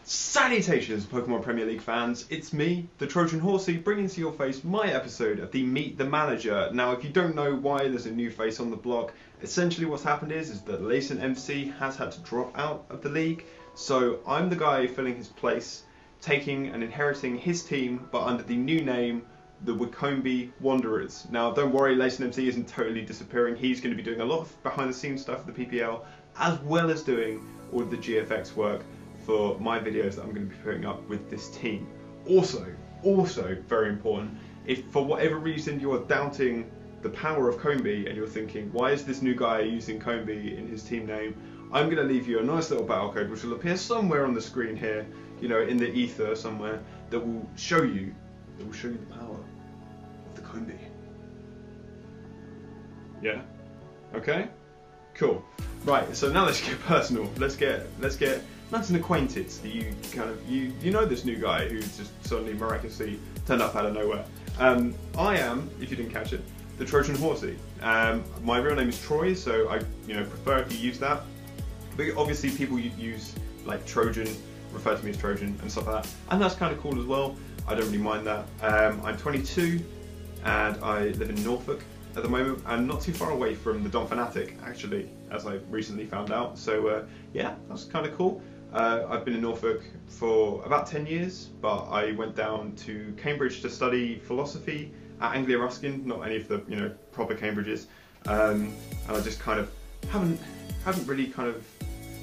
Salutations Pokemon Premier League fans, it's me, the Trojan Horsey, bringing to your face my episode of the Meet the Manager. Now if you don't know why there's a new face on the block, essentially what's happened is that LacenMC has had to drop out of the league, so I'm the guy filling his place, taking and inheriting his team, but under the new name, the WyCombee Wanderers. Now don't worry, LacenMC isn't totally disappearing, he's going to be doing a lot of behind the scenes stuff for the PPL, as well as doing all of the GFX work for my videos that I'm going to be putting up with this team. Also very important, if for whatever reason you're doubting the power of Combee and you're thinking, why is this new guy using Combee in his team name, I'm going to leave you a nice little battle code which will appear somewhere on the screen here, you know, in the ether somewhere, that will show you the power of the Combee. Yeah? Okay? Cool. Right, so now let's get personal. Let's get that's an acquaintance that you kind of you know this new guy who's just suddenly miraculously turned up out of nowhere. I am, if you didn't catch it, the Trojan Horsey. My real name is Troy, so I prefer if you use that. But obviously people use like Trojan, refer to me as Trojan and stuff like that, and that's kind of cool as well. I don't really mind that. I'm 22 and I live in Norfolk at the moment, and not too far away from the Don Fanatic actually, as I recently found out. So yeah, that's kind of cool. I've been in Norfolk for about 10 years, but I went down to Cambridge to study philosophy at Anglia Ruskin, not any of the proper Cambridges, and I just kind of haven't really kind of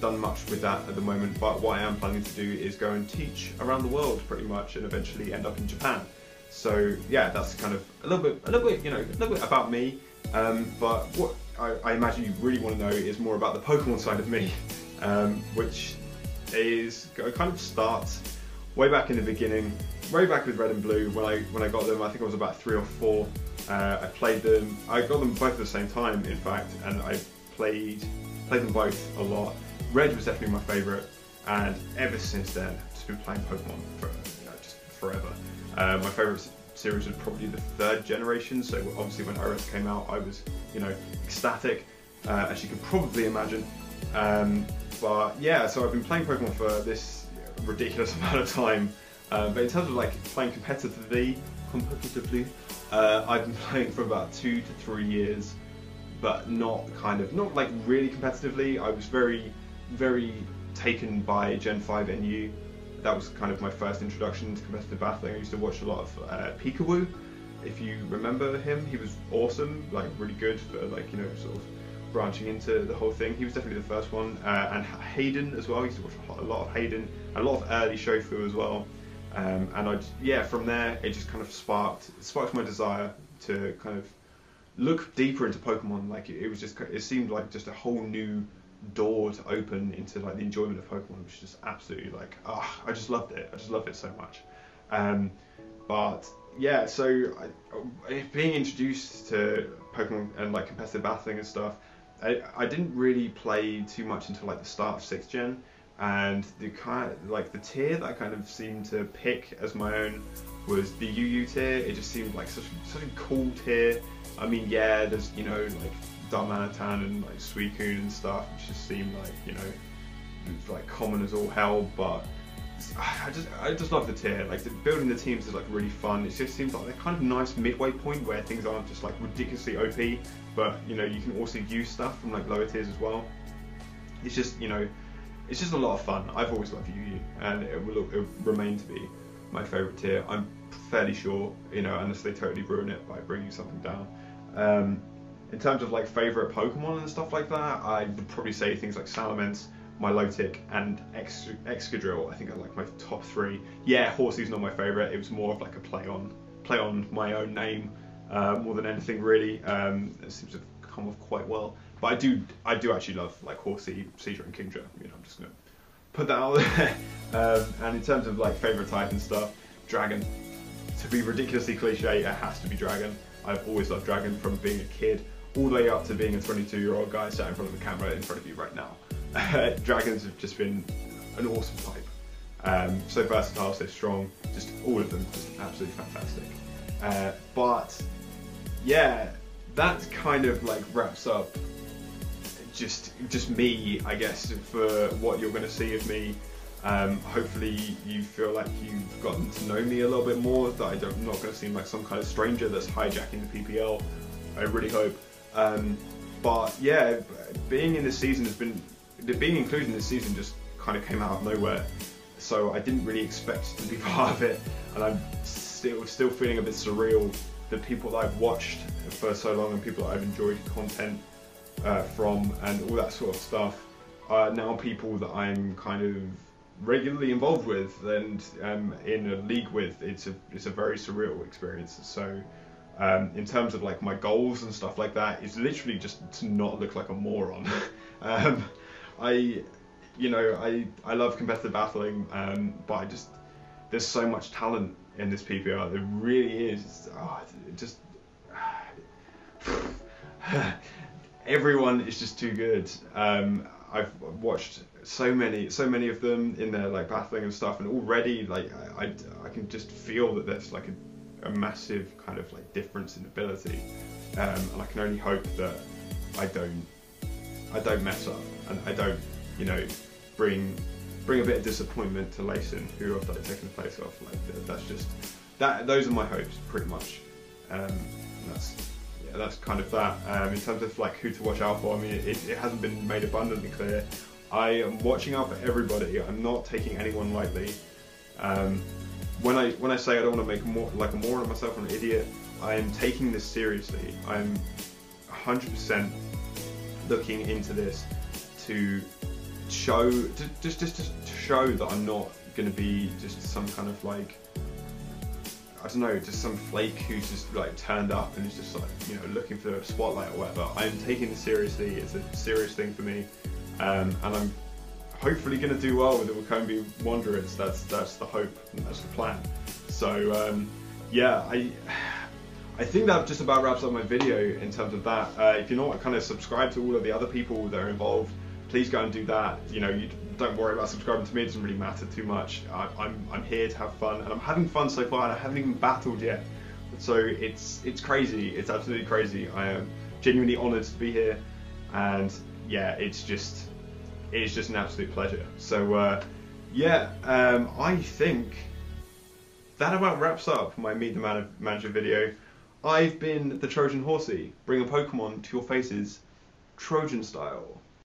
done much with that at the moment. But what I am planning to do is go and teach around the world pretty much, and eventually end up in Japan. So yeah, that's kind of a little bit about me. But what I imagine you really want to know is more about the Pokemon side of me, which kind of starts way back in the beginning, way back with Red and Blue when I got them. I think I was about 3 or 4. I played them. I got them both at the same time, in fact, and I played them both a lot. Red was definitely my favourite, and ever since then, I've just been playing Pokemon for just forever. My favourite series was probably the 3rd generation, so obviously when Iris came out I was ecstatic, as you can probably imagine. But yeah, so I've been playing Pokemon for this ridiculous amount of time, but in terms of like playing competitively, I've been playing for about 2 to 3 years, but not like really competitively. I was very taken by Gen 5 NU. That was kind of my first introduction to competitive battling. I used to watch a lot of Peekaboo, if you remember him. He was awesome, like really good for like sort of branching into the whole thing. He was definitely the first one, and Hayden as well. I used to watch a lot of Hayden, a lot of early Shofu as well. And from there it just kind of sparked my desire to kind of look deeper into Pokemon. Like it seemed like just a whole new door to open into like the enjoyment of Pokemon, which is just absolutely like, I just loved it. I just loved it so much. But yeah, so being introduced to Pokemon and like competitive battling and stuff, I didn't really play too much until like the start of 6th gen, and the kind of like the tier that I kind of seemed to pick as my own was the UU tier. It just seemed like such a cool tier. I mean, yeah, there's like Darmanitan and like Suicune and stuff, which just seemed like like common as all hell, but I just love the tier. Like building the teams is like really fun. It just seems like a kind of nice midway point where things aren't just like ridiculously OP, but you can also use stuff from like lower tiers as well. It's just it's just a lot of fun. I've always loved UU, and it will remain to be my favourite tier. I'm fairly sure, unless they totally ruin it by bringing something down. In terms of like favourite Pokemon and stuff like that, I would probably say things like Salamence, Milotic, and Excadrill. I think are like my top 3. Yeah, Horsey's not my favourite. It was more of like a play on my own name more than anything really. It seems to have come off quite well. But I do actually love like Horsey, Seadra, and Kingdra. I'm just gonna put that out there. And in terms of like favourite type and stuff, Dragon. To be ridiculously cliche, it has to be Dragon. I've always loved Dragon from being a kid all the way up to being a 22-year-old guy sat in front of the camera in front of you right now. Dragons have just been an awesome type. So versatile, so strong, just all of them just absolutely fantastic. But yeah, that kind of like wraps up just me, I guess, for what you're going to see of me Hopefully you feel like you've gotten to know me a little bit more, that I'm not going to seem like some kind of stranger that's hijacking the PPL. I really hope. But yeah, being in this season being included in this season just kind of came out of nowhere. So I didn't really expect to be part of it, and I'm still feeling a bit surreal. The people that I've watched for so long and people that I've enjoyed content from and all that sort of stuff are now people that I'm kind of regularly involved with and in a league with. It's a very surreal experience. So in terms of like my goals and stuff like that, it's literally just to not look like a moron. I love competitive battling, but there's so much talent in this PPR. There really is. Everyone is just too good. I've watched so many of them in their like battling and stuff, and already like I can just feel that there's like a massive kind of like difference in ability, and I can only hope that I don't mess up and I don't, you know, bring a bit of disappointment to Lacen, who I've taken the place off. Like that's just those are my hopes pretty much. That's kind of that. In terms of like who to watch out for, I mean, it hasn't been made abundantly clear. I am watching out for everybody. I'm not taking anyone lightly. When I say I don't want to make a moron of myself, I'm an idiot. I am taking this seriously. I'm 100% looking into this to show, just to show that I'm not going to be just some kind of like, I don't know, just some flake who's just like turned up and is just like, you know, looking for a spotlight or whatever. I'm taking this seriously. It's a serious thing for me, and I'm hopefully going to do well with the WyCombee Wanderers. That's the hope and that's the plan. So yeah, I think that just about wraps up my video in terms of that. If you're not kind of subscribed to all of the other people that are involved, please go and do that. You know, you don't worry about subscribing to me, it doesn't really matter too much. I'm here to have fun, and I'm having fun so far, and I haven't even battled yet. So it's crazy, it's absolutely crazy. I am genuinely honoured to be here, and yeah, it's just an absolute pleasure. So yeah, I think that about wraps up my Meet the Manager video. I've been the Trojan Horsey, bring a Pokemon to your faces, Trojan style.